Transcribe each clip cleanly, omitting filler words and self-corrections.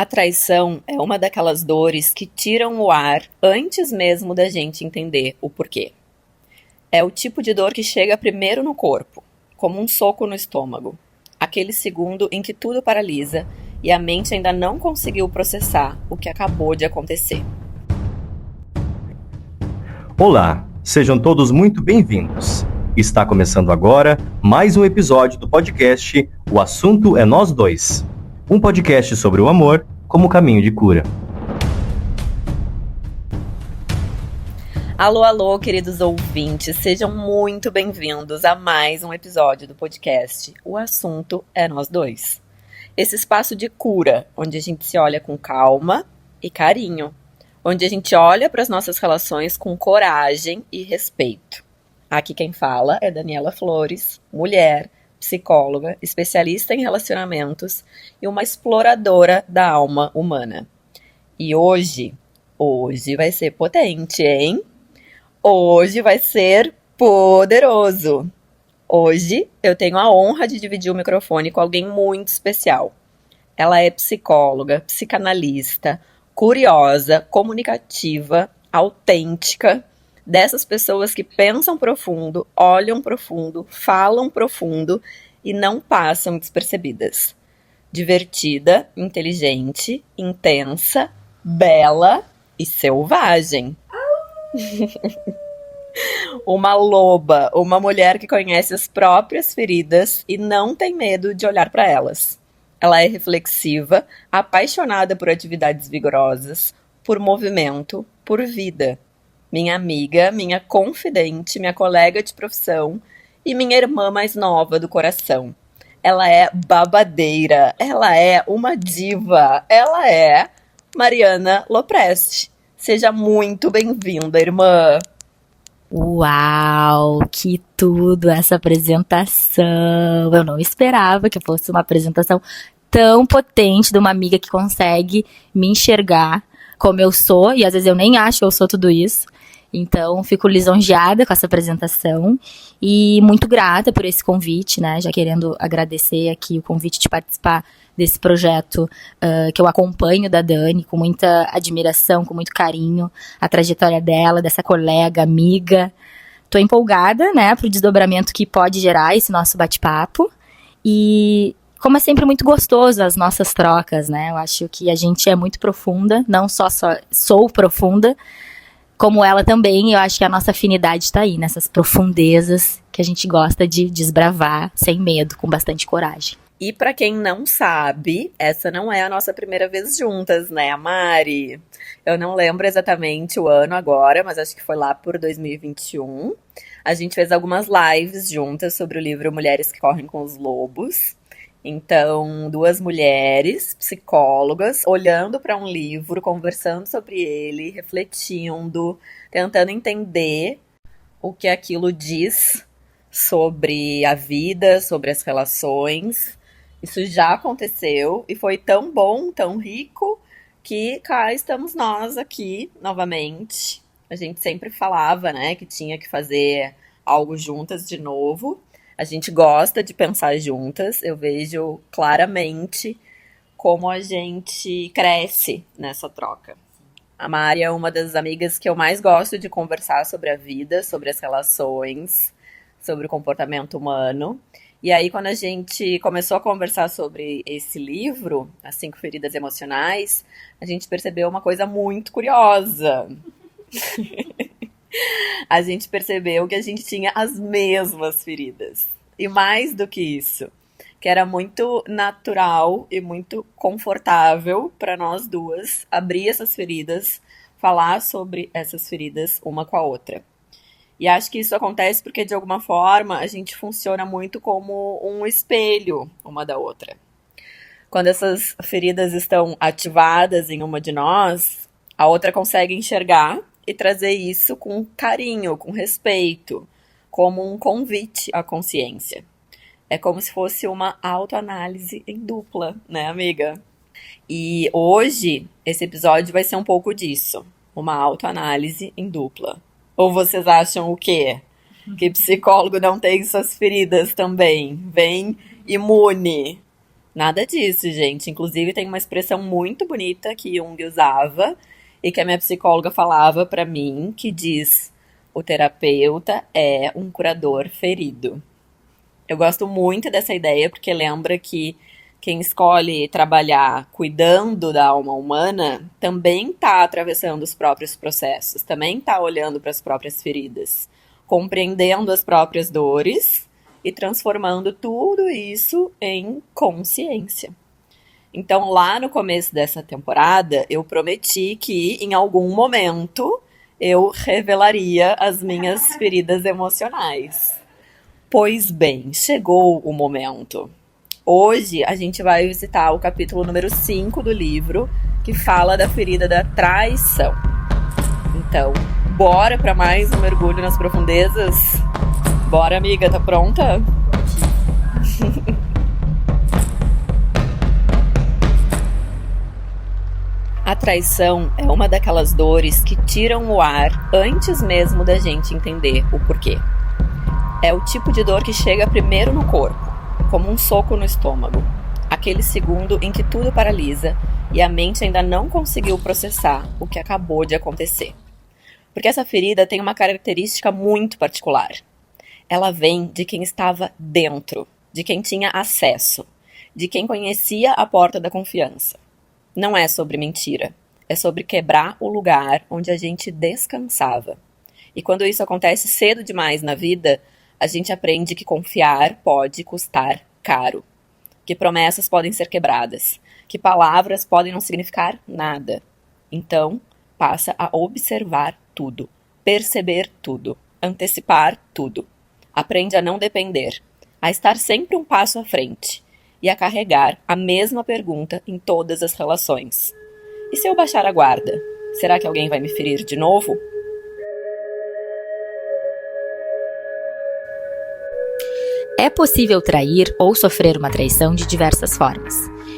A traição é uma daquelas dores que tiram o ar antes mesmo da gente entender o porquê. É o tipo de dor que chega primeiro no corpo, como um soco no estômago. Aquele segundo em que tudo paralisa e a mente ainda não conseguiu processar o que acabou de acontecer. Olá, sejam todos muito bem-vindos. Está começando agora mais um episódio do podcast O Assunto é Nós Dois. Um podcast sobre o amor como caminho de cura. Alô, alô, queridos ouvintes, sejam muito bem-vindos a mais um episódio do podcast O Assunto é Nós Dois. Esse espaço de cura, onde a gente se olha com calma e carinho, onde a gente olha para as nossas relações com coragem e respeito. Aqui quem fala é Daniela Flores, mulher, psicóloga, especialista em relacionamentos e uma exploradora da alma humana. E hoje vai ser potente, hein? Hoje vai ser poderoso. Hoje eu tenho a honra de dividir o microfone com alguém muito especial. Ela é psicóloga, psicanalista, curiosa, comunicativa, autêntica, dessas pessoas que pensam profundo, olham profundo, falam profundo e não passam despercebidas. Divertida, inteligente, intensa, bela e selvagem. Uma loba, uma mulher que conhece as próprias feridas e não tem medo de olhar para elas. Ela é reflexiva, apaixonada por atividades vigorosas, por movimento, por vida. Minha amiga, minha confidente, minha colega de profissão e minha irmã mais nova do coração. Ela é babadeira, ela é uma diva, ela é Mariana Lopresti. Seja muito bem-vinda, irmã. Uau, que tudo essa apresentação! Eu não esperava que fosse uma apresentação tão potente de uma amiga que consegue me enxergar como eu sou, e às vezes eu nem acho que eu sou tudo isso. Então, fico lisonjeada com essa apresentação e muito grata por esse convite, né? Já querendo agradecer aqui o convite de participar desse projeto que eu acompanho da Dani com muita admiração, com muito carinho, a trajetória dela, dessa colega, amiga. Tô empolgada, né, pro desdobramento que pode gerar esse nosso bate-papo e, como é sempre muito gostoso as nossas trocas, né? Eu acho que a gente é muito profunda, não só sou profunda, como ela também. Eu acho que a nossa afinidade está aí, nessas profundezas que a gente gosta de desbravar sem medo, com bastante coragem. E pra quem não sabe, essa não é a nossa primeira vez juntas, né, Mari? Eu não lembro exatamente o ano agora, mas acho que foi lá por 2021. A gente fez algumas lives juntas sobre o livro Mulheres que Correm com os Lobos. Então, duas mulheres, psicólogas, olhando para um livro, conversando sobre ele, refletindo, tentando entender o que aquilo diz sobre a vida, sobre as relações. Isso já aconteceu e foi tão bom, tão rico, que cá estamos nós aqui novamente. A gente sempre falava, né, que tinha que fazer algo juntas de novo. A gente gosta de pensar juntas. Eu vejo claramente como a gente cresce nessa troca. A Mari é uma das amigas que eu mais gosto de conversar sobre a vida, sobre as relações, sobre o comportamento humano. E aí, quando a gente começou a conversar sobre esse livro, As 5 Feridas Emocionais, a gente percebeu uma coisa muito curiosa. A gente percebeu que a gente tinha as mesmas feridas. E mais do que isso, que era muito natural e muito confortável para nós duas abrir essas feridas, falar sobre essas feridas uma com a outra. E acho que isso acontece porque, de alguma forma, a gente funciona muito como um espelho uma da outra. Quando essas feridas estão ativadas em uma de nós, a outra consegue enxergar e trazer isso com carinho, com respeito, como um convite à consciência. É como se fosse uma autoanálise em dupla, né, amiga? E hoje, esse episódio vai ser um pouco disso. Uma autoanálise em dupla. Ou vocês acham o quê? Que psicólogo não tem suas feridas também? Vem imune. Nada disso, gente. Inclusive, tem uma expressão muito bonita que Jung usava e que a minha psicóloga falava pra mim, que diz: o terapeuta é um curador ferido. Eu gosto muito dessa ideia porque lembra que quem escolhe trabalhar cuidando da alma humana também está atravessando os próprios processos, também está olhando para as próprias feridas, compreendendo as próprias dores e transformando tudo isso em consciência. Então, lá no começo dessa temporada, eu prometi que em algum momento eu revelaria as minhas feridas emocionais. Pois bem, chegou o momento. Hoje a gente vai visitar o capítulo número 5 do livro, que fala da ferida da traição. Então, bora para mais um mergulho nas profundezas? Bora, amiga, tá pronta? A traição é uma daquelas dores que tiram o ar antes mesmo da gente entender o porquê. É o tipo de dor que chega primeiro no corpo, como um soco no estômago. Aquele segundo em que tudo paralisa e a mente ainda não conseguiu processar o que acabou de acontecer. Porque essa ferida tem uma característica muito particular. Ela vem de quem estava dentro, de quem tinha acesso, de quem conhecia a porta da confiança. Não é sobre mentira, é sobre quebrar o lugar onde a gente descansava. E quando isso acontece cedo demais na vida, a gente aprende que confiar pode custar caro, que promessas podem ser quebradas, que palavras podem não significar nada. Então, passa a observar tudo, perceber tudo, antecipar tudo. Aprende a não depender, a estar sempre um passo à frente e a carregar a mesma pergunta em todas as relações. E se eu baixar a guarda, será que alguém vai me ferir de novo? É possível trair ou sofrer uma traição de diversas formas.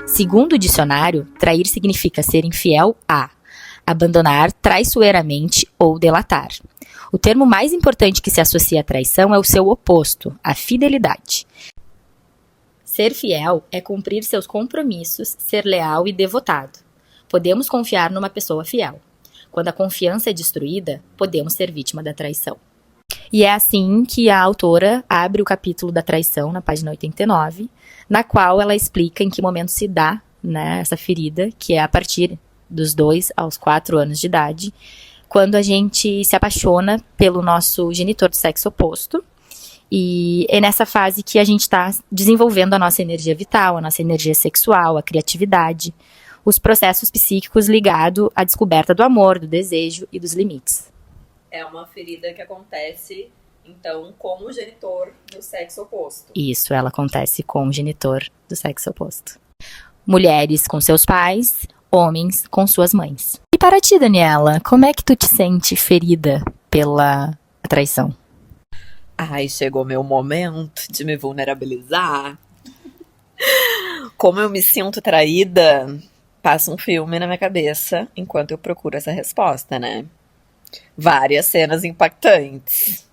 Segundo o dicionário, trair significa ser infiel a, abandonar traiçoeiramente ou delatar. O termo mais importante que se associa à traição é o seu oposto, a fidelidade. Ser fiel é cumprir seus compromissos, ser leal e devotado. Podemos confiar numa pessoa fiel. Quando a confiança é destruída, podemos ser vítima da traição. E é assim que a autora abre o capítulo da traição, na página 89, na qual ela explica em que momento se dá, né, essa ferida, que é a partir dos 2 aos 4 anos de idade, quando a gente se apaixona pelo nosso genitor do sexo oposto. E é nessa fase que a gente está desenvolvendo a nossa energia vital, a nossa energia sexual, a criatividade, os processos psíquicos ligados à descoberta do amor, do desejo e dos limites. É uma ferida que acontece, então, com o genitor do sexo oposto. Isso, ela acontece com o genitor do sexo oposto. Mulheres com seus pais, homens com suas mães. E para ti, Daniela, como é que tu te sente ferida pela traição? Ai, chegou meu momento de me vulnerabilizar. Como eu me sinto traída, passa um filme na minha cabeça enquanto eu procuro essa resposta, né? Várias cenas impactantes.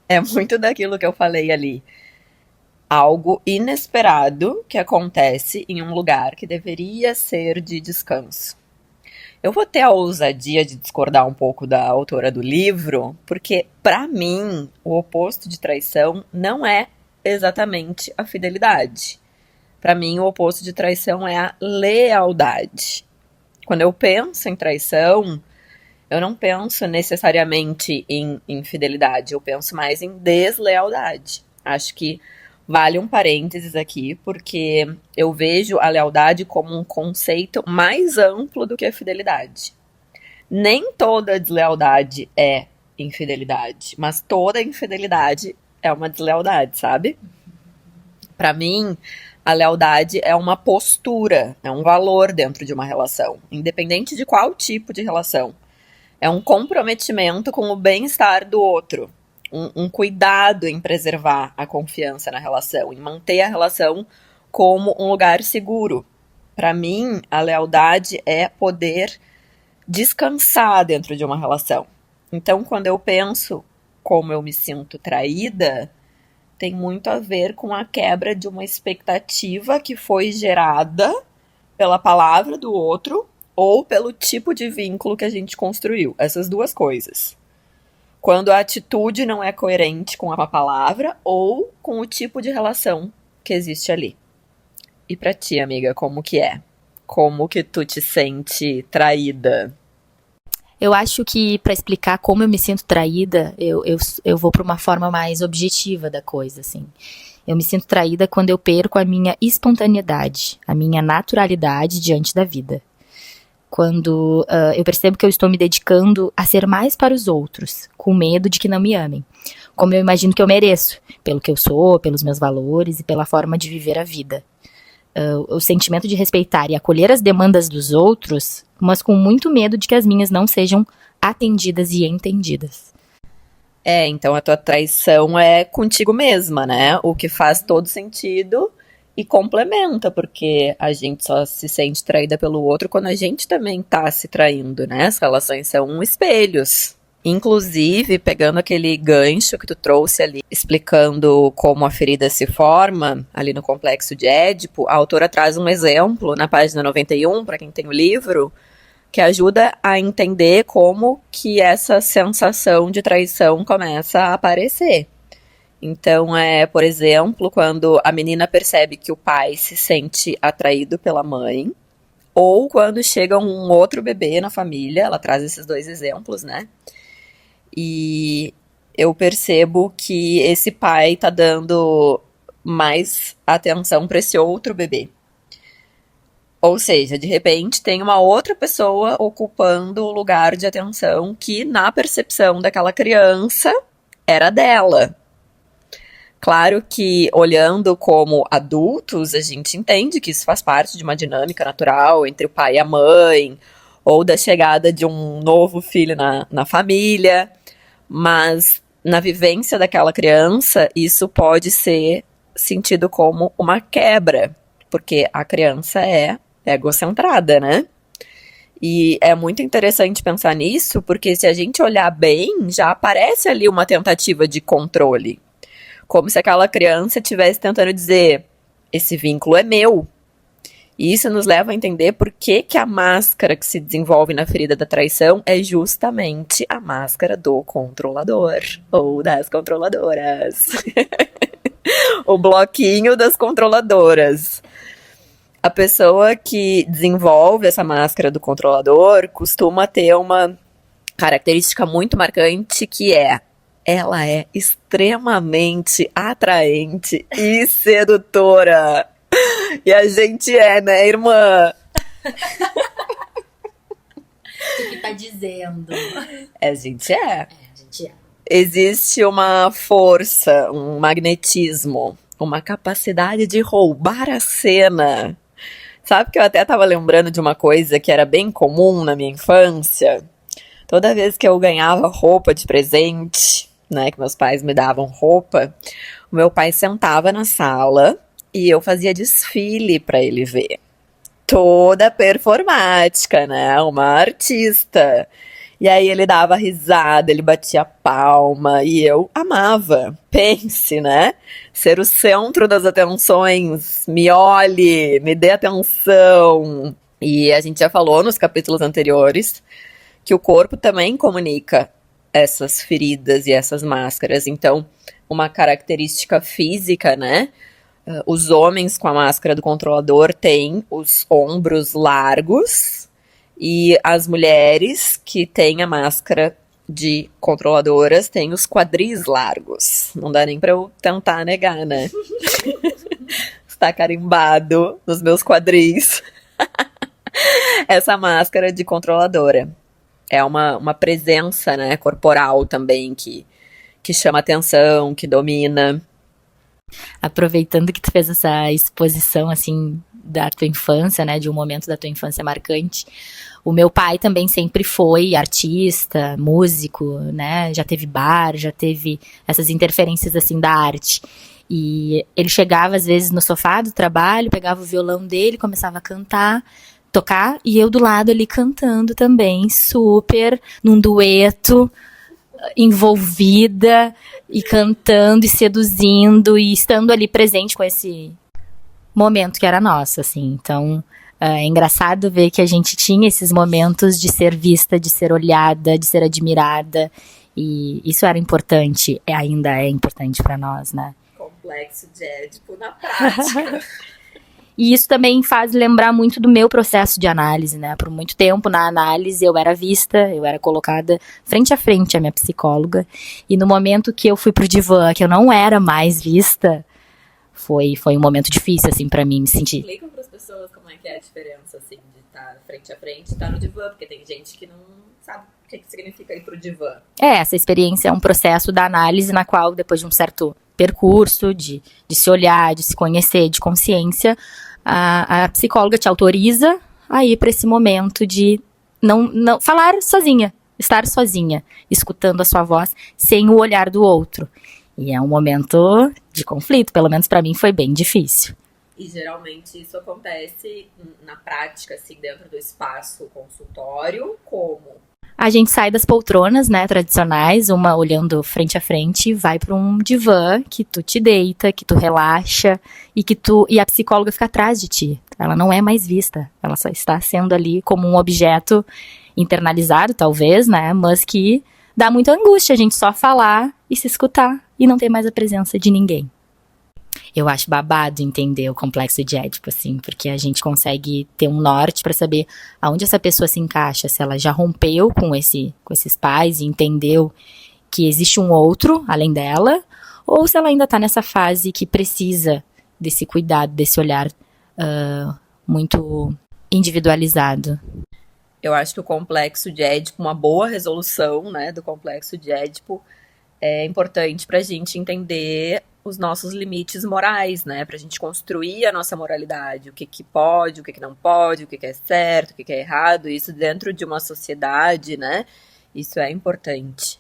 É muito daquilo que eu falei ali. Algo inesperado que acontece em um lugar que deveria ser de descanso. Eu vou ter a ousadia de discordar um pouco da autora do livro, porque, para mim, o oposto de traição não é exatamente a fidelidade. Para mim, o oposto de traição é a lealdade. Quando eu penso em traição, eu não penso necessariamente em infidelidade, eu penso mais em deslealdade. Acho que vale um parênteses aqui, porque eu vejo a lealdade como um conceito mais amplo do que a fidelidade. Nem toda deslealdade é infidelidade, mas toda infidelidade é uma deslealdade, sabe? Para mim, a lealdade é uma postura, é um valor dentro de uma relação, independente de qual tipo de relação. É um comprometimento com o bem-estar do outro. Um cuidado em preservar a confiança na relação, em manter a relação como um lugar seguro. Para mim, a lealdade é poder descansar dentro de uma relação. Então, quando eu penso como eu me sinto traída, tem muito a ver com a quebra de uma expectativa que foi gerada pela palavra do outro ou pelo tipo de vínculo que a gente construiu. Essas duas coisas. Quando a atitude não é coerente com a palavra ou com o tipo de relação que existe ali. E pra ti, amiga, como que é? Como que tu te sente traída? Eu acho que pra explicar como eu me sinto traída, eu vou pra uma forma mais objetiva da coisa, assim. Eu me sinto traída quando eu perco a minha espontaneidade, a minha naturalidade diante da vida. Quando eu percebo que eu estou me dedicando a ser mais para os outros, com medo de que não me amem. Como eu imagino que eu mereço, pelo que eu sou, pelos meus valores e pela forma de viver a vida. O sentimento de respeitar e acolher as demandas dos outros, mas com muito medo de que as minhas não sejam atendidas e entendidas. Então a tua traição é contigo mesma, né? O que faz todo sentido e complementa, porque a gente só se sente traída pelo outro quando a gente também tá se traindo, né? As relações são espelhos. Inclusive, pegando aquele gancho que tu trouxe ali, explicando como a ferida se forma, ali no Complexo de Édipo, a autora traz um exemplo na página 91, para quem tem o livro, que ajuda a entender como que essa sensação de traição começa a aparecer. Então, por exemplo, quando a menina percebe que o pai se sente atraído pela mãe, ou quando chega um outro bebê na família, ela traz esses dois exemplos, né? E eu percebo que esse pai tá dando mais atenção para esse outro bebê. Ou seja, de repente tem uma outra pessoa ocupando o lugar de atenção que, na percepção daquela criança, era dela. Claro que, olhando como adultos, a gente entende que isso faz parte de uma dinâmica natural entre o pai e a mãe, ou da chegada de um novo filho na família. Mas na vivência daquela criança, isso pode ser sentido como uma quebra, porque a criança é egocentrada, né? E é muito interessante pensar nisso, porque se a gente olhar bem, já aparece ali uma tentativa de controle. Como se aquela criança estivesse tentando dizer, esse vínculo é meu. E isso nos leva a entender por que a máscara que se desenvolve na ferida da traição é justamente a máscara do controlador, ou das controladoras. O bloquinho das controladoras. A pessoa que desenvolve essa máscara do controlador costuma ter uma característica muito marcante que ela é extremamente atraente e sedutora. E a gente né, irmã? O que tá dizendo? A gente é. A gente é. Existe uma força, um magnetismo, uma capacidade de roubar a cena. Sabe que eu até tava lembrando de uma coisa que era bem comum na minha infância? Toda vez que eu ganhava roupa de presente, né, que meus pais me davam roupa, o meu pai sentava na sala e eu fazia desfile pra ele ver. Toda performática, né? Uma artista. E aí ele dava risada, ele batia palma e eu amava. Pense, né? Ser o centro das atenções. Me olhe, me dê atenção. E a gente já falou nos capítulos anteriores que o corpo também comunica essas feridas e essas máscaras. Então, uma característica física, né? Os homens com a máscara do controlador têm os ombros largos e as mulheres que têm a máscara de controladoras têm os quadris largos. Não dá nem pra eu tentar negar, né? Está carimbado nos meus quadris. Essa máscara de controladora. É uma presença, né, corporal também que chama atenção, que domina. Aproveitando que tu fez essa exposição, assim, da tua infância, né, de um momento da tua infância marcante, o meu pai também sempre foi artista, músico, né, já teve bar, já teve essas interferências, assim, da arte. E ele chegava, às vezes, no sofá do trabalho, pegava o violão dele, começava a tocar, e eu do lado ali cantando também, super, num dueto, envolvida e cantando e seduzindo e estando ali presente com esse momento que era nosso, assim. Então, é engraçado ver que a gente tinha esses momentos de ser vista, de ser olhada, de ser admirada, e isso era importante, ainda é importante para nós, né? Complexo de Édipo na prática. E isso também faz lembrar muito do meu processo de análise, né? Por muito tempo na análise eu era vista, eu era colocada frente a frente à minha psicóloga. E no momento que eu fui pro divã, que eu não era mais vista, foi um momento difícil, assim, pra mim me sentir. Explicam pras pessoas como é que é a diferença, assim, de estar frente a frente e estar no divã, porque tem gente que não sabe o que significa ir pro divã. Essa experiência é um processo da análise na qual, depois de um certo percurso, de se olhar, de se conhecer, de consciência, a psicóloga te autoriza a ir para esse momento de não falar sozinha, estar sozinha, escutando a sua voz sem o olhar do outro. E é um momento de conflito, pelo menos para mim foi bem difícil. E geralmente isso acontece na prática, assim, dentro do espaço consultório, como? A gente sai das poltronas, né, tradicionais, uma olhando frente a frente, e vai para um divã que tu te deita, que tu relaxa e a psicóloga fica atrás de ti. Ela não é mais vista, ela só está sendo ali como um objeto internalizado, talvez, né, mas que dá muita angústia a gente só falar e se escutar e não ter mais a presença de ninguém. Eu acho babado entender o complexo de Édipo, assim, porque a gente consegue ter um norte para saber aonde essa pessoa se encaixa, se ela já rompeu com esses pais e entendeu que existe um outro além dela, ou se ela ainda tá nessa fase que precisa desse cuidado, desse olhar muito individualizado. Eu acho que o complexo de Édipo, uma boa resolução, né, do complexo de Édipo, é importante pra gente entender os nossos limites morais, né? Pra gente construir a nossa moralidade. O que pode, o que não pode, o que é certo, o que é errado. Isso dentro de uma sociedade, né? Isso é importante.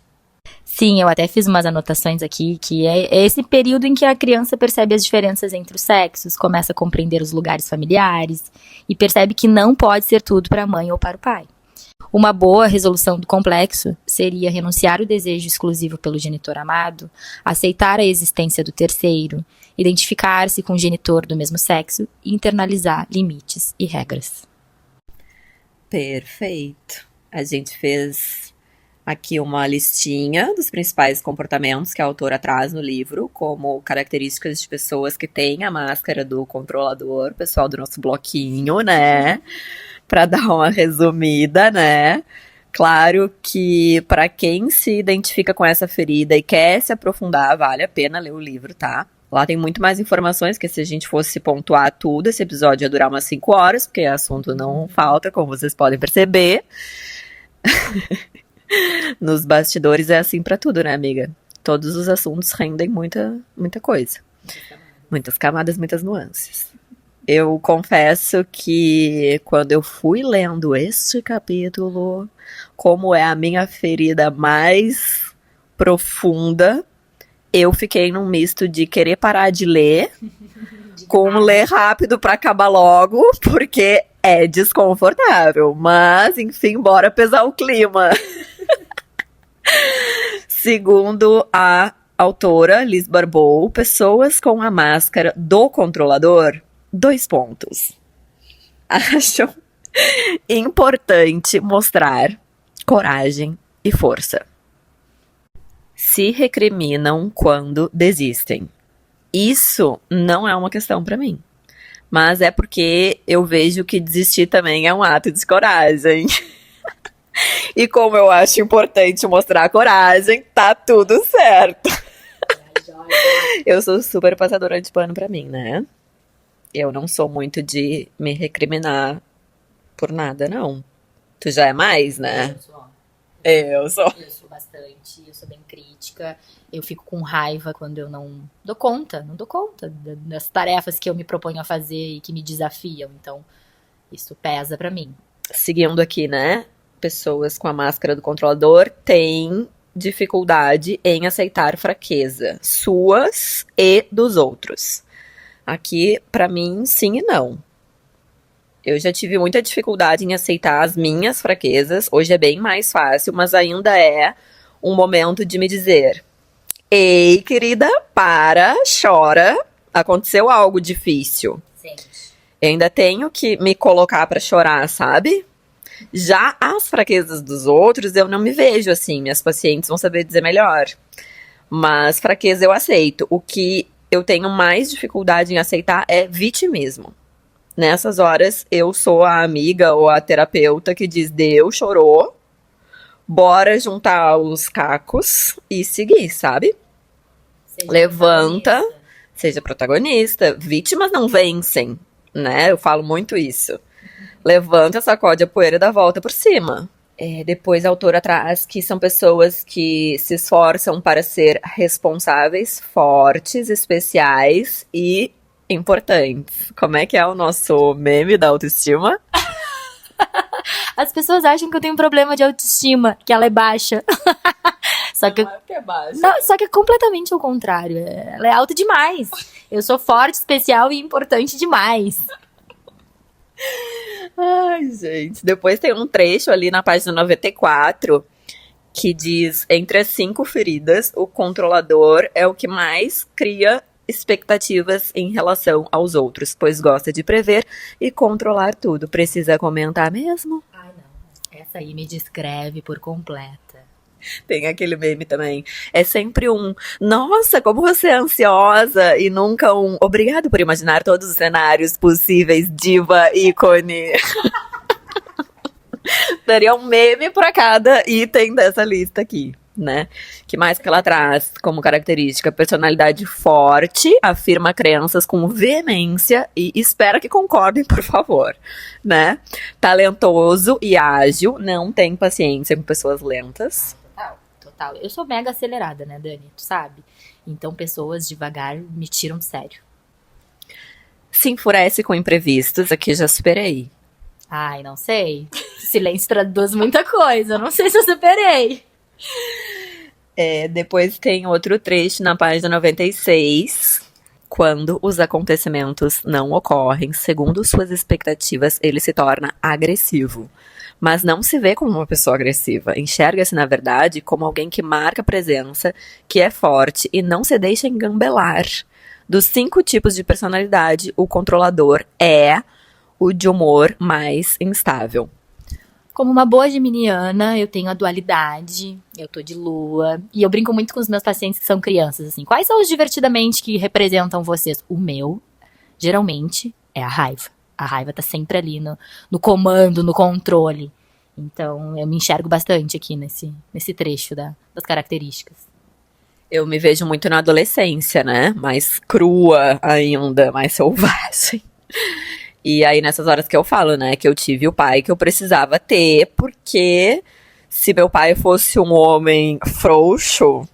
Sim, eu até fiz umas anotações aqui, que é esse período em que a criança percebe as diferenças entre os sexos, começa a compreender os lugares familiares e percebe que não pode ser tudo para a mãe ou para o pai. Uma boa resolução do complexo seria renunciar o desejo exclusivo pelo genitor amado, aceitar a existência do terceiro, identificar-se com o genitor do mesmo sexo e internalizar limites e regras. Perfeito. A gente fez aqui uma listinha dos principais comportamentos que a autora traz no livro, como características de pessoas que têm a máscara do controlador, pessoal do nosso bloquinho, né? Para dar uma resumida, né? Claro que para quem se identifica com essa ferida e quer se aprofundar, vale a pena ler o livro, tá? Lá tem muito mais informações, que se a gente fosse pontuar tudo, esse episódio ia durar umas 5 horas, porque assunto não falta, como vocês podem perceber. Nos bastidores é assim pra tudo, né, amiga? Todos os assuntos rendem muita coisa. Muitas camadas, muitas nuances. Eu confesso que quando eu fui lendo este capítulo, como é a minha ferida mais profunda, eu fiquei num misto de querer parar de ler, com ler rápido pra acabar logo, porque é desconfortável. Mas, enfim, bora pesar o clima. Segundo a autora Liz Barbeau, pessoas com a máscara do controlador, 2 pontos. Acham importante mostrar coragem e força. Se recriminam quando desistem. Isso não é uma questão pra mim. Mas é porque eu vejo que desistir também é um ato de coragem. E como eu acho importante mostrar coragem, tá tudo certo. Eu sou super passadora de pano pra mim, né? Eu não sou muito de me recriminar por nada, não. Tu já é mais, né? Eu sou bastante, eu sou bem crítica, eu fico com raiva quando eu não dou conta das tarefas que eu me proponho a fazer e que me desafiam, então isso pesa pra mim. Seguindo aqui, né? Pessoas com a máscara do controlador têm dificuldade em aceitar fraqueza, suas e dos outros. Aqui, pra mim, sim e não. Eu já tive muita dificuldade em aceitar as minhas fraquezas. Hoje é bem mais fácil, mas ainda é um momento de me dizer: ei, querida, para, chora, aconteceu algo difícil. Eu ainda tenho que me colocar pra chorar, sabe? Já as fraquezas dos outros, eu não me vejo assim. Minhas pacientes vão saber dizer melhor. Mas fraqueza eu aceito. O que eu tenho mais dificuldade em aceitar é vitimismo. Nessas horas, eu sou a amiga ou a terapeuta que diz: deu, chorou, bora juntar os cacos e seguir, sabe? Levanta, seja protagonista. Vítimas não vencem, né? Eu falo muito isso. Levanta, sacode a poeira e dá a volta por cima. Depois a autora traz que são pessoas que se esforçam para ser responsáveis, fortes, especiais e importantes. Como é que é o nosso meme da autoestima? As pessoas acham que eu tenho um problema de autoestima, que ela é baixa. Só que, é baixa. não, só que é completamente o contrário. Ela é alta demais. Eu sou forte, especial e importante demais. Ai, gente. Depois tem um trecho ali na página 94 que diz: entre as 5 feridas, o controlador é o que mais cria expectativas em relação aos outros, pois gosta de prever e controlar tudo. Precisa comentar mesmo? Ai, não. Essa aí me descreve por completa. Tem aquele meme também. É sempre um: nossa, como você é ansiosa, e nunca um: obrigado por imaginar todos os cenários possíveis, diva, ícone. Daria um meme pra cada item dessa lista aqui, né? Que mais que ela traz como característica? Personalidade forte, afirma crenças com veemência e espera que concordem, por favor, né? Talentoso e ágil, não tem paciência com pessoas lentas. Total. Eu sou mega acelerada, né, Dani? Tu sabe? Então pessoas devagar me tiram de sério. Se enfurece com imprevistos, aqui já superei. Ai, não sei. Silêncio traduz muita coisa. Não sei se eu superei. Depois tem outro trecho na página 96. Quando os acontecimentos não ocorrem segundo suas expectativas, ele se torna agressivo. Mas não se vê como uma pessoa agressiva. Enxerga-se, na verdade, como alguém que marca presença, que é forte e não se deixa engambelar. Dos 5 tipos de personalidade, o controlador é o de humor mais instável. Como uma boa geminiana, eu tenho a dualidade, eu tô de lua, e eu brinco muito com os meus pacientes que são crianças, assim. Quais são os divertidamente que representam vocês? O meu, geralmente, é a raiva. A raiva tá sempre ali no comando, no controle. Então, eu me enxergo bastante aqui nesse trecho das características. Eu me vejo muito na adolescência, né? Mais crua ainda, mais selvagem. E aí, nessas horas que eu falo, né? Que eu tive o pai que eu precisava ter, porque se meu pai fosse um homem frouxo,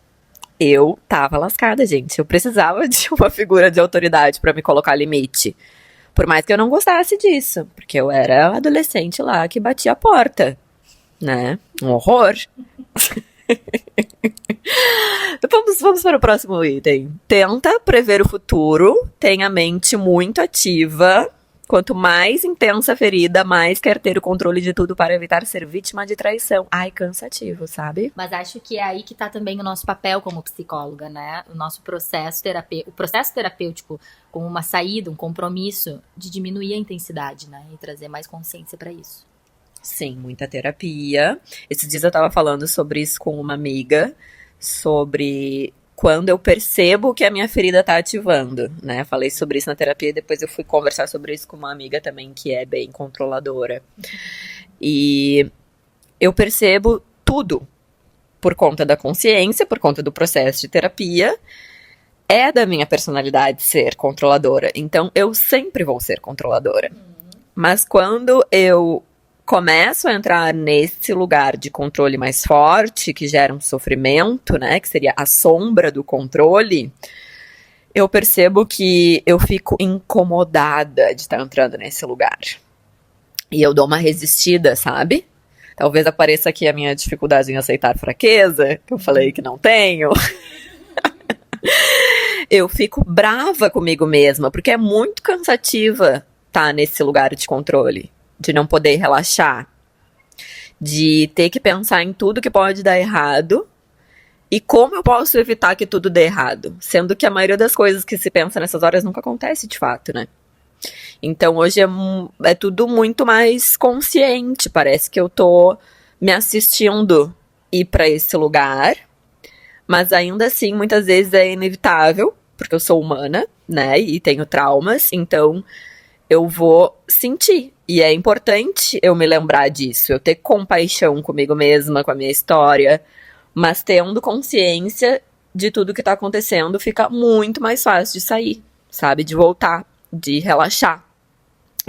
eu tava lascada, gente. Eu precisava de uma figura de autoridade pra me colocar limite. Por mais que eu não gostasse disso, porque eu era a adolescente lá que batia a porta, né? Um horror. Vamos para o próximo item. Tenta prever o futuro, tem a mente muito ativa. Quanto mais intensa a ferida, mais quer ter o controle de tudo para evitar ser vítima de traição. Ai, cansativo, sabe? Mas acho que é aí que tá também o nosso papel como psicóloga, né? O nosso processo terapêutico como uma saída, um compromisso de diminuir a intensidade, né? E trazer mais consciência para isso. Sim, muita terapia. Esses dias eu tava falando sobre isso com uma amiga, sobre quando eu percebo que a minha ferida tá ativando, né? Falei sobre isso na terapia e depois eu fui conversar sobre isso com uma amiga também que é bem controladora. E eu percebo tudo por conta da consciência, por conta do processo de terapia. É da minha personalidade ser controladora, então eu sempre vou ser controladora. Mas quando eu começo a entrar nesse lugar de controle mais forte, que gera um sofrimento, né, que seria a sombra do controle, eu percebo que eu fico incomodada de estar entrando nesse lugar. E eu dou uma resistida, sabe? Talvez apareça aqui a minha dificuldade em aceitar fraqueza, que eu falei que não tenho. Eu fico brava comigo mesma, porque é muito cansativa estar nesse lugar de controle. De não poder relaxar, de ter que pensar em tudo que pode dar errado, E como eu posso evitar que tudo dê errado? Sendo que a maioria das coisas que se pensa nessas horas nunca acontece de fato, né? Então hoje é tudo muito mais consciente. Parece que eu tô me assistindo ir pra esse lugar. Mas ainda assim, muitas vezes é inevitável, porque eu sou humana, né? E tenho traumas, então eu vou sentir. E é importante eu me lembrar disso, eu ter compaixão comigo mesma, com a minha história, mas tendo consciência de tudo que tá acontecendo, fica muito mais fácil de sair, sabe? De voltar, de relaxar.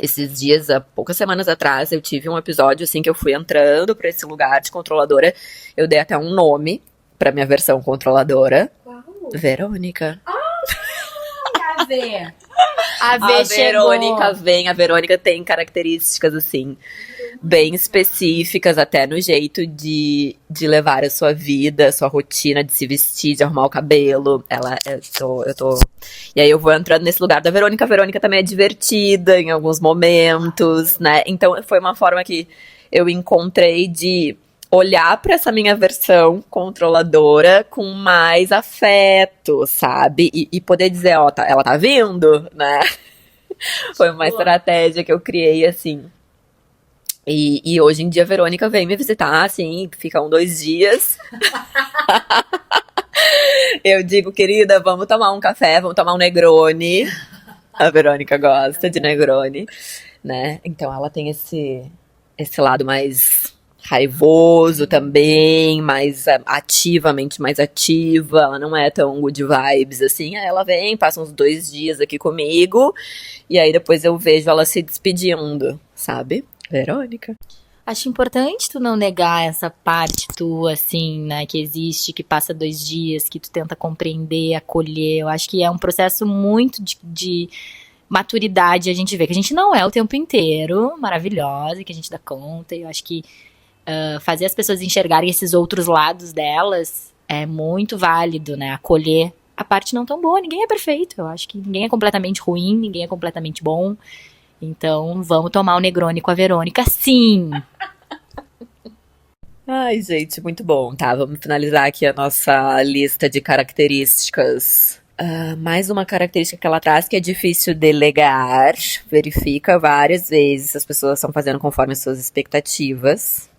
Esses dias, há poucas semanas atrás, eu tive um episódio assim que eu fui entrando pra esse lugar de controladora. Eu dei até um nome pra minha versão controladora. Uau. Verônica. A V. A A Verônica vem, a Verônica tem características assim, bem específicas, até no jeito de levar a sua vida, a sua rotina, de se vestir, de arrumar o cabelo. Eu tô. E aí eu vou entrando nesse lugar da Verônica. A Verônica também é divertida em alguns momentos, né? Então foi uma forma que eu encontrei de olhar pra essa minha versão controladora com mais afeto, sabe? E poder dizer, ó, ela tá vindo, né? Foi uma estratégia que eu criei, assim. E hoje em dia a Verônica vem me visitar, assim, fica 2 dias. Eu digo, querida, vamos tomar um café, vamos tomar um Negroni. A Verônica gosta de Negroni, né? Então ela tem esse lado mais raivoso também, mais ativamente mais ativa. Ela não é tão good vibes assim. Aí ela vem, passa uns 2 dias aqui comigo, e aí depois eu vejo ela se despedindo, sabe? Verônica. Acho importante tu não negar essa parte tua, assim, né, que existe, que passa 2 dias, que tu tenta compreender, acolher. Eu acho que é um processo muito de maturidade. A gente vê que a gente não é o tempo inteiro maravilhosa, que a gente dá conta. E eu acho que fazer as pessoas enxergarem esses outros lados delas é muito válido, né? Acolher a parte não tão boa. Ninguém é perfeito. Eu acho que ninguém é completamente ruim, ninguém é completamente bom. Então, vamos tomar o Negroni com a Verônica, sim! Ai, gente, muito bom, tá? Vamos finalizar aqui a nossa lista de características. Mais uma característica que ela traz que é difícil delegar. Verifica várias vezes se as pessoas estão fazendo conforme as suas expectativas.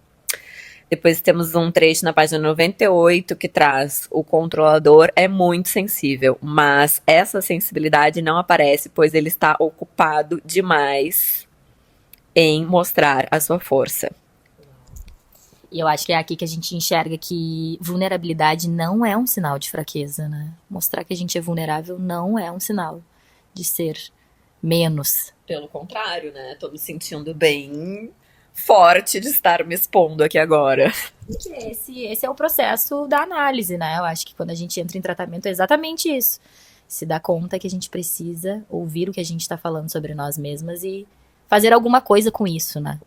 Depois temos um trecho na página 98 que traz: o controlador é muito sensível, mas essa sensibilidade não aparece, pois ele está ocupado demais em mostrar a sua força. E eu acho que é aqui que a gente enxerga que vulnerabilidade não é um sinal de fraqueza, né? Mostrar que a gente é vulnerável não é um sinal de ser menos. Pelo contrário, né? Tô me sentindo bem forte de estar me expondo aqui agora. Esse é o processo da análise, né? Eu acho que quando a gente entra em tratamento é exatamente isso. Se dá conta que a gente precisa ouvir o que a gente está falando sobre nós mesmas e fazer alguma coisa com isso, né?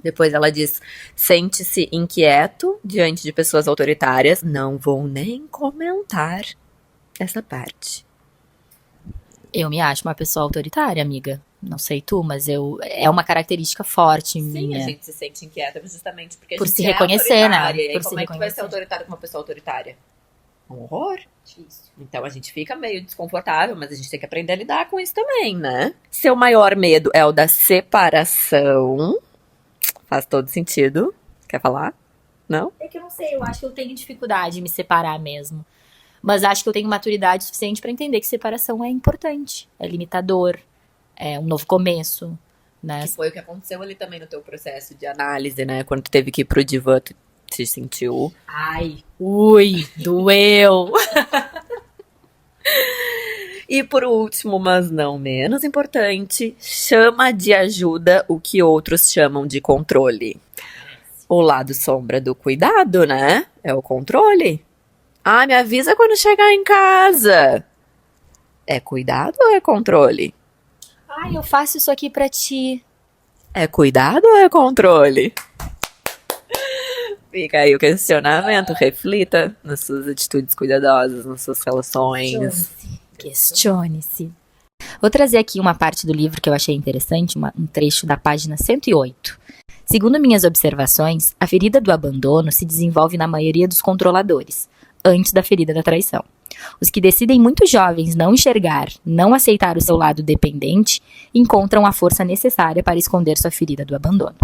Depois ela diz: sente-se inquieto diante de pessoas autoritárias. Não vou nem comentar essa parte. Eu me acho uma pessoa autoritária, amiga. Não sei tu, mas é uma característica forte minha. Sim, a gente se sente inquieta justamente porque a Por gente se é reconhecer, né? autoritária. E aí, Por se como é que tu vai ser reconhecer. autoritária com uma pessoa autoritária? Um horror. Então a gente fica meio desconfortável, mas a gente tem que aprender a lidar com isso também, né? Seu maior medo é o da separação. Faz todo sentido. Quer falar? Não? É que eu não sei, eu acho que eu tenho dificuldade em me separar mesmo. Mas acho que eu tenho maturidade suficiente pra entender que separação é importante, é limitador, é um novo começo, né? Que foi o que aconteceu ali também no teu processo de análise, né? Quando tu teve que ir pro divã, tu se sentiu... Ai, ui, doeu! E por último, mas não menos importante, chama de ajuda o que outros chamam de controle. O lado sombra do cuidado, né? É o controle. Ah, me avisa quando chegar em casa. É cuidado ou é controle? Ai, eu faço isso aqui pra ti. É cuidado ou é controle? Fica aí o questionamento. Reflita nas suas atitudes cuidadosas, nas suas relações. Questione-se. Vou trazer aqui uma parte do livro que eu achei interessante, um trecho da página 108. Segundo minhas observações, a ferida do abandono se desenvolve na maioria dos controladores, antes da ferida da traição. Os que decidem muito jovens não enxergar, não aceitar o seu lado dependente, encontram a força necessária para esconder sua ferida do abandono.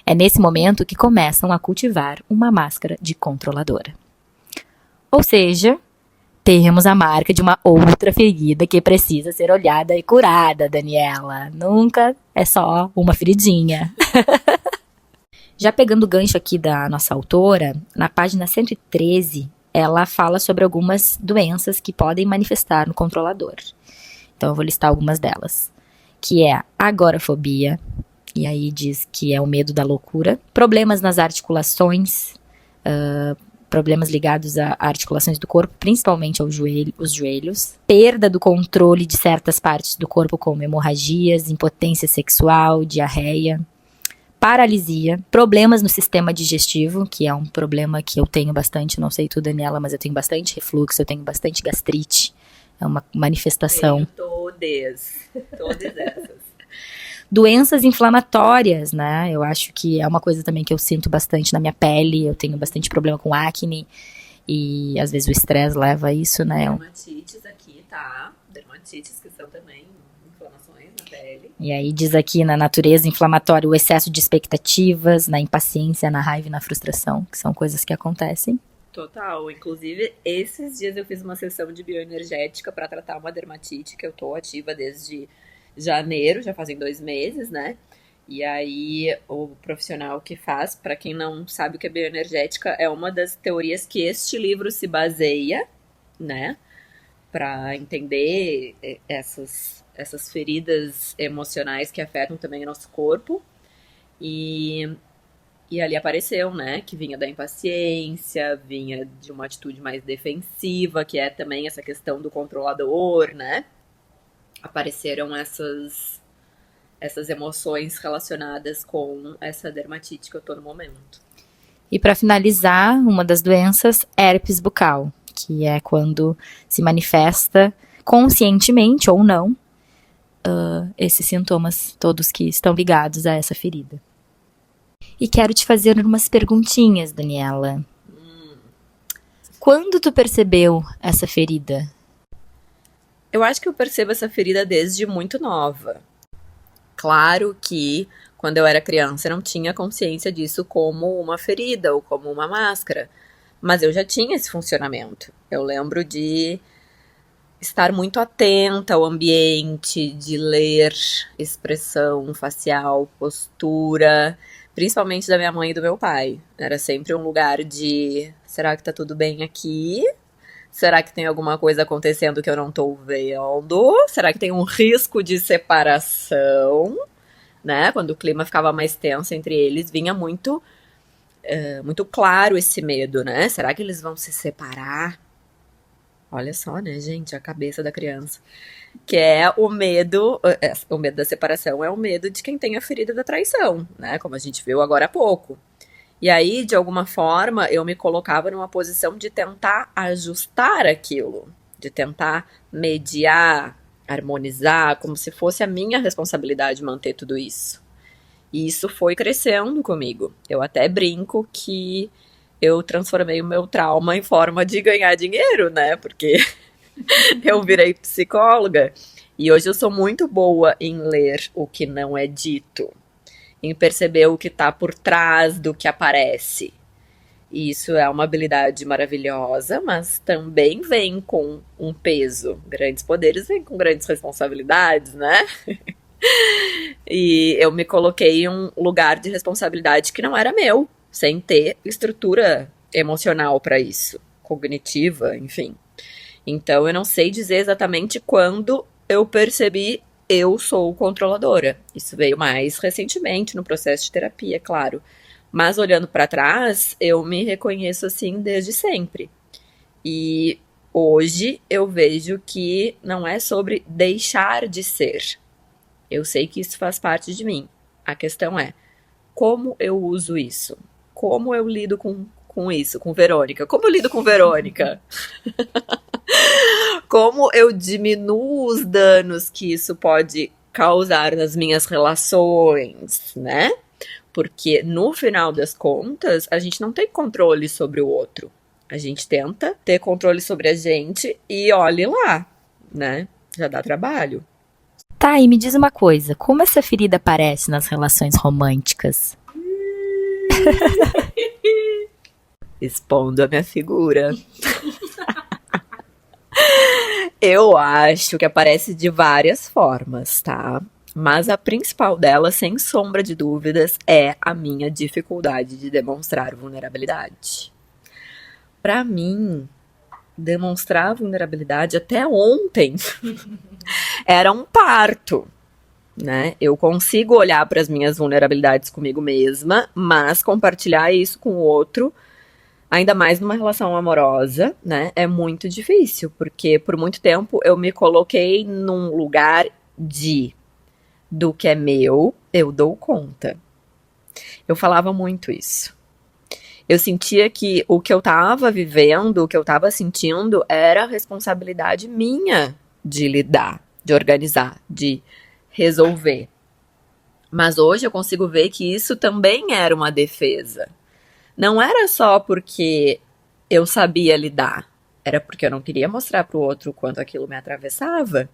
É nesse momento que começam a cultivar uma máscara de controladora. Ou seja, temos a marca de uma outra ferida que precisa ser olhada e curada, Daniela. Nunca é só uma feridinha. Já pegando o gancho aqui da nossa autora, na página 113, ela fala sobre algumas doenças que podem manifestar no controlador. Então eu vou listar algumas delas, que é a agorafobia, e aí diz que é o medo da loucura, problemas nas articulações, problemas ligados a articulações do corpo, principalmente os joelhos, perda do controle de certas partes do corpo, como hemorragias, impotência sexual, diarreia, paralisia, problemas no sistema digestivo, que é um problema que eu tenho bastante, não sei tu, Daniela, mas eu tenho bastante refluxo, eu tenho bastante gastrite, é uma manifestação. Todas essas. Doenças inflamatórias, né, eu acho que é uma coisa também que eu sinto bastante na minha pele, eu tenho bastante problema com acne, e às vezes o estresse leva a isso, né. Dermatites aqui, tá? Dermatites que são também inflamações na pele. E aí diz aqui na natureza inflamatória o excesso de expectativas, na impaciência, na raiva e na frustração, que são coisas que acontecem. Total, inclusive esses dias eu fiz uma sessão de bioenergética para tratar uma dermatite que eu tô ativa desde janeiro, já fazem 2 meses, né? E aí o profissional que faz, para quem não sabe o que é bioenergética, é uma das teorias que este livro se baseia, né? Para entender essas feridas emocionais que afetam também o nosso corpo. E ali apareceu, né, que vinha da impaciência, vinha de uma atitude mais defensiva, que é também essa questão do controlador, né? Apareceram essas emoções relacionadas com essa dermatite que eu tô no momento. E para finalizar, uma das doenças, herpes bucal, que é quando se manifesta conscientemente ou não esses sintomas todos que estão ligados a essa ferida. E quero te fazer umas perguntinhas, Daniela. Quando tu percebeu essa ferida? Eu acho que eu percebo essa ferida desde muito nova. Claro que quando eu era criança eu não tinha consciência disso como uma ferida ou como uma máscara, mas eu já tinha esse funcionamento. Eu lembro de estar muito atenta ao ambiente, de ler expressão facial, postura, principalmente da minha mãe e do meu pai. Era sempre um lugar de: será que tá tudo bem aqui? Será que tem alguma coisa acontecendo que eu não tô vendo? Será que tem um risco de separação? Né? Quando o clima ficava mais tenso entre eles, vinha muito claro esse medo, né? Será que eles vão se separar? Olha só, né, gente, a cabeça da criança. Que é o medo da separação é o medo de quem tem a ferida da traição, né? Como a gente viu agora há pouco. E aí, de alguma forma, eu me colocava numa posição de tentar ajustar aquilo, de tentar mediar, harmonizar, como se fosse a minha responsabilidade manter tudo isso. E isso foi crescendo comigo. Eu até brinco que eu transformei o meu trauma em forma de ganhar dinheiro, né? Porque eu virei psicóloga e hoje eu sou muito boa em ler o que não é dito, em perceber o que está por trás do que aparece. E isso é uma habilidade maravilhosa, mas também vem com um peso. Grandes poderes vêm com grandes responsabilidades, né? E eu me coloquei em um lugar de responsabilidade que não era meu, sem ter estrutura emocional para isso, cognitiva, enfim. Então eu não sei dizer exatamente quando eu percebi eu sou controladora. Isso veio mais recentemente no processo de terapia, claro. Mas olhando para trás, eu me reconheço assim desde sempre. E hoje eu vejo que não é sobre deixar de ser. Eu sei que isso faz parte de mim. A questão é, como eu uso isso? Como eu lido com isso, com Verônica? Como eu lido com Verônica? Como eu diminuo os danos que isso pode causar nas minhas relações, né? Porque no final das contas, a gente não tem controle sobre o outro. A gente tenta ter controle sobre a gente e olhe lá, né? Já dá trabalho. Tá, e me diz uma coisa, como essa ferida aparece nas relações românticas? Expondo a minha figura. Eu acho que aparece de várias formas, tá? Mas a principal delas, sem sombra de dúvidas, é a minha dificuldade de demonstrar vulnerabilidade. Pra mim, demonstrar vulnerabilidade até ontem era um parto, né? Eu consigo olhar para as minhas vulnerabilidades comigo mesma, mas compartilhar isso com o outro, ainda mais numa relação amorosa, né? É muito difícil, porque por muito tempo eu me coloquei num lugar do que é meu, eu dou conta. Eu falava muito isso. Eu sentia que o que eu tava vivendo, o que eu tava sentindo, era responsabilidade minha de lidar, de organizar, de resolver. Mas hoje eu consigo ver que isso também era uma defesa. Não era só porque eu sabia lidar, era porque eu não queria mostrar pro outro o quanto aquilo me atravessava.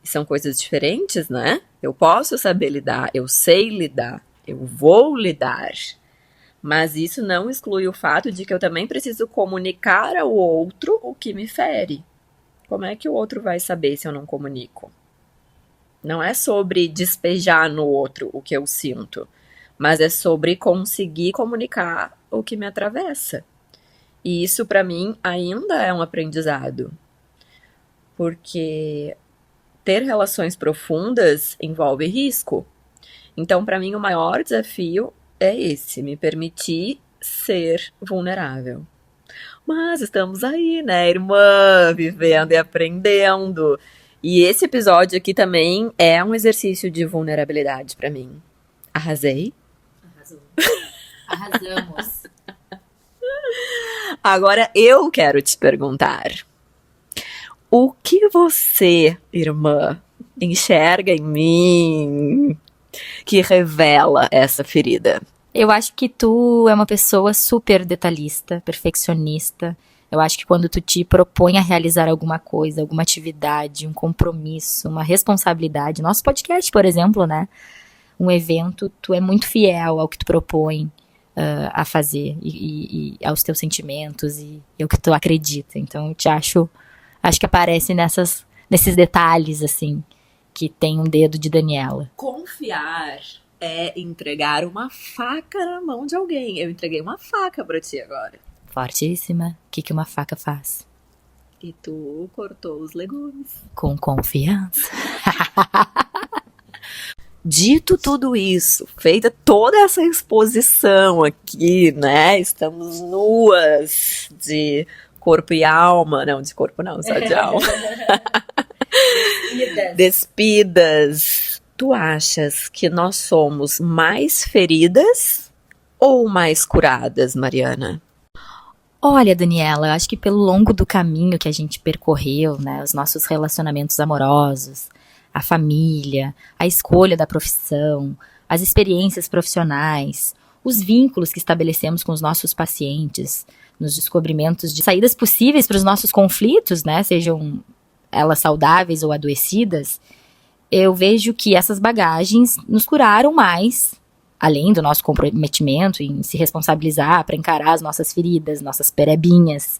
E são coisas diferentes, né? Eu posso saber lidar, eu sei lidar, eu vou lidar. Mas isso não exclui o fato de que eu também preciso comunicar ao outro o que me fere. Como é que o outro vai saber se eu não comunico? Não é sobre despejar no outro o que eu sinto, mas é sobre conseguir comunicar o que me atravessa. E isso, para mim, ainda é um aprendizado. Porque ter relações profundas envolve risco. Então, para mim, o maior desafio é esse, me permitir ser vulnerável. Mas estamos aí, né, irmã, vivendo e aprendendo. E esse episódio aqui também é um exercício de vulnerabilidade pra mim. Arrasei? Arrasou. Arrasamos. Agora eu quero te perguntar. O que você, irmã, enxerga em mim que revela essa ferida? Eu acho que tu é uma pessoa super detalhista, perfeccionista. Eu acho que quando tu te propõe a realizar alguma coisa, alguma atividade, um compromisso, uma responsabilidade, nosso podcast, por exemplo, né? Um evento, tu é muito fiel ao que tu propõe a fazer e aos teus sentimentos e ao que tu acredita. Então, eu te acho que aparece nesses detalhes, assim, que tem um dedo de Daniela. Confiar é entregar uma faca na mão de alguém. Eu entreguei uma faca pra ti agora. Fortíssima. O que uma faca faz? E tu cortou os legumes. Com confiança. Dito tudo isso, feita toda essa exposição aqui, né? Estamos nuas de corpo e alma. Não, de corpo não, só de alma. Despidas. Tu achas que nós somos mais feridas ou mais curadas, Mariana? Olha, Daniela, eu acho que pelo longo do caminho que a gente percorreu, né, os nossos relacionamentos amorosos, a família, a escolha da profissão, as experiências profissionais, os vínculos que estabelecemos com os nossos pacientes, nos descobrimentos de saídas possíveis para os nossos conflitos, né, sejam elas saudáveis ou adoecidas, eu vejo que essas bagagens nos curaram mais, além do nosso comprometimento em se responsabilizar para encarar as nossas feridas, nossas perebinhas,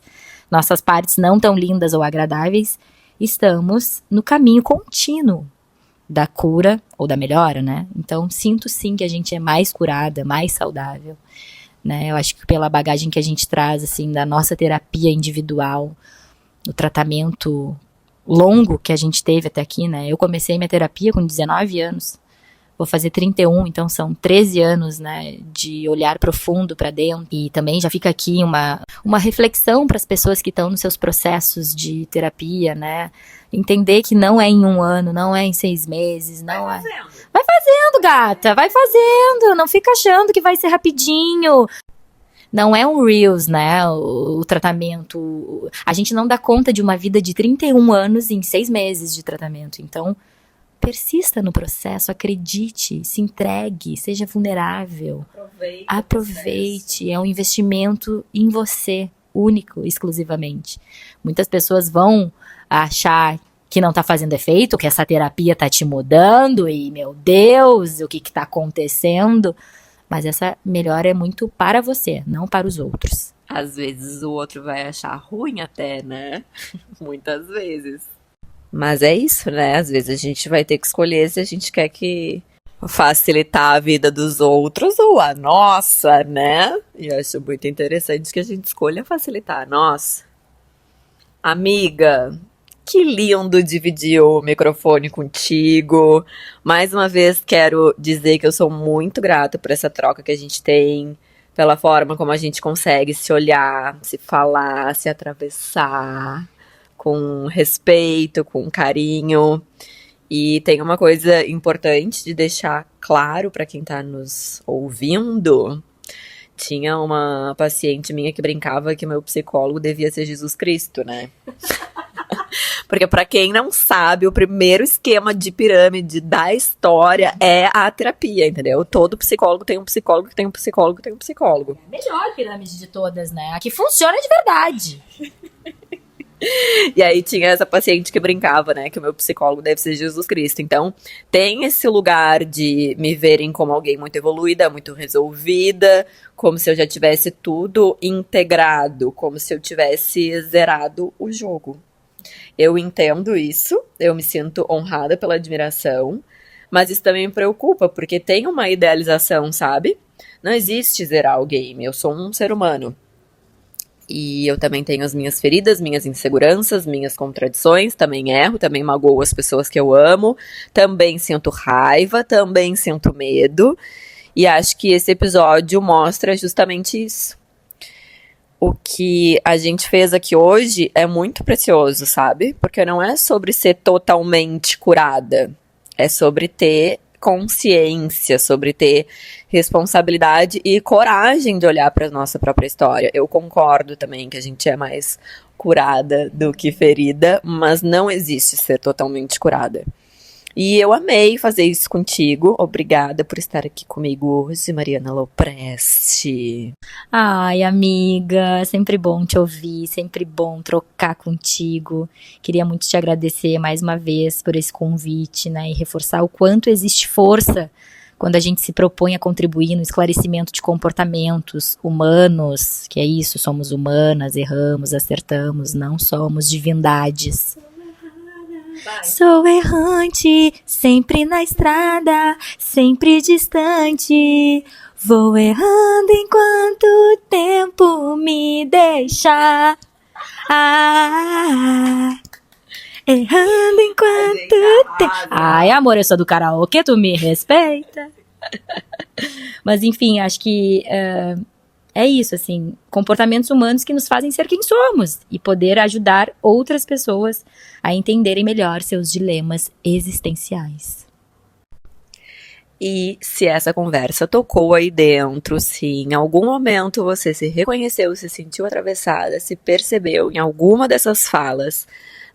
nossas partes não tão lindas ou agradáveis, estamos no caminho contínuo da cura ou da melhora, né? Então, sinto sim que a gente é mais curada, mais saudável, né? Eu acho que pela bagagem que a gente traz, assim, da nossa terapia individual, o tratamento longo que a gente teve até aqui, né? Eu comecei minha terapia com 19 anos, vou fazer 31, então são 13 anos, né, de olhar profundo para dentro. E também já fica aqui uma reflexão para as pessoas que estão nos seus processos de terapia, né? Entender que não é em um ano, não é em 6 meses, não é. Vai fazendo, gata, vai fazendo. Não fica achando que vai ser rapidinho. Não é um Reels, né, o tratamento. A gente não dá conta de uma vida de 31 anos em 6 meses de tratamento. Então, persista no processo, acredite, se entregue, seja vulnerável. Aproveite, é um investimento em você, único, exclusivamente. Muitas pessoas vão achar que não tá fazendo efeito, que essa terapia tá te mudando e, meu Deus, o que tá acontecendo? Mas essa melhora é muito para você, não para os outros. Às vezes o outro vai achar ruim até, né? Muitas vezes. Mas é isso, né? Às vezes a gente vai ter que escolher se a gente quer que facilitar a vida dos outros ou a nossa, né? E eu acho muito interessante que a gente escolha facilitar a nossa. Amiga, que lindo dividir o microfone contigo. Mais uma vez quero dizer que eu sou muito grata por essa troca que a gente tem, pela forma como a gente consegue se olhar, se falar, se atravessar com respeito, com carinho. E tem uma coisa importante de deixar claro para quem tá nos ouvindo. Tinha uma paciente minha que brincava que meu psicólogo devia ser Jesus Cristo, né? Porque pra quem não sabe, o primeiro esquema de pirâmide da história é a terapia, entendeu? Todo psicólogo tem um psicólogo, que tem um psicólogo, que tem um psicólogo. A melhor pirâmide de todas, né? A que funciona de verdade. E aí tinha essa paciente que brincava, né, que o meu psicólogo deve ser Jesus Cristo. Então, tem esse lugar de me verem como alguém muito evoluída, muito resolvida, como se eu já tivesse tudo integrado, como se eu tivesse zerado o jogo. Eu entendo isso, eu me sinto honrada pela admiração, mas isso também me preocupa, porque tem uma idealização, sabe? Não existe zerar o game, eu sou um ser humano. E eu também tenho as minhas feridas, minhas inseguranças, minhas contradições, também erro, também magoo as pessoas que eu amo, também sinto raiva, também sinto medo. E acho que esse episódio mostra justamente isso. O que a gente fez aqui hoje é muito precioso, sabe? Porque não é sobre ser totalmente curada, é sobre ter consciência, sobre ter responsabilidade e coragem de olhar para a nossa própria história. Eu concordo também que a gente é mais curada do que ferida, mas não existe ser totalmente curada. E eu amei fazer isso contigo. Obrigada por estar aqui comigo hoje, Mariana Lopresti. Ai, amiga, sempre bom te ouvir, sempre bom trocar contigo. Queria muito te agradecer mais uma vez por esse convite, né, e reforçar o quanto existe força quando a gente se propõe a contribuir no esclarecimento de comportamentos humanos, que é isso, somos humanas, erramos, acertamos, não somos divindades. Vai. Sou errante, sempre na estrada, sempre distante. Vou errando enquanto o tempo me deixa. Errando enquanto o tempo... Ai, amor, eu sou do karaokê, tu me respeita. Mas enfim, acho que é isso, assim, comportamentos humanos que nos fazem ser quem somos e poder ajudar outras pessoas a entenderem melhor seus dilemas existenciais. E se essa conversa tocou aí dentro, se em algum momento você se reconheceu, se sentiu atravessada, se percebeu em alguma dessas falas,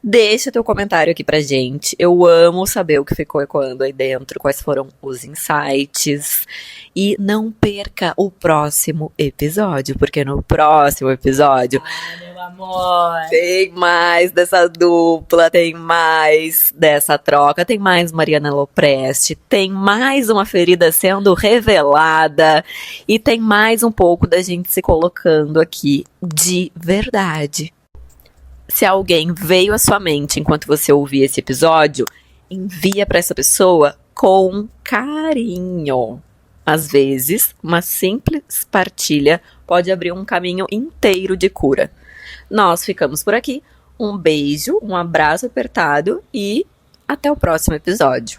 deixa teu comentário aqui pra gente. Eu amo saber o que ficou ecoando aí dentro, quais foram os insights. E não perca o próximo episódio, porque no próximo episódio... meu amor! Tem mais dessa dupla, tem mais dessa troca, tem mais Mariana Lopresti, tem mais uma ferida sendo revelada e tem mais um pouco da gente se colocando aqui de verdade. Se alguém veio à sua mente enquanto você ouvia esse episódio, envia para essa pessoa com carinho. Às vezes, uma simples partilha pode abrir um caminho inteiro de cura. Nós ficamos por aqui. Um beijo, um abraço apertado e até o próximo episódio.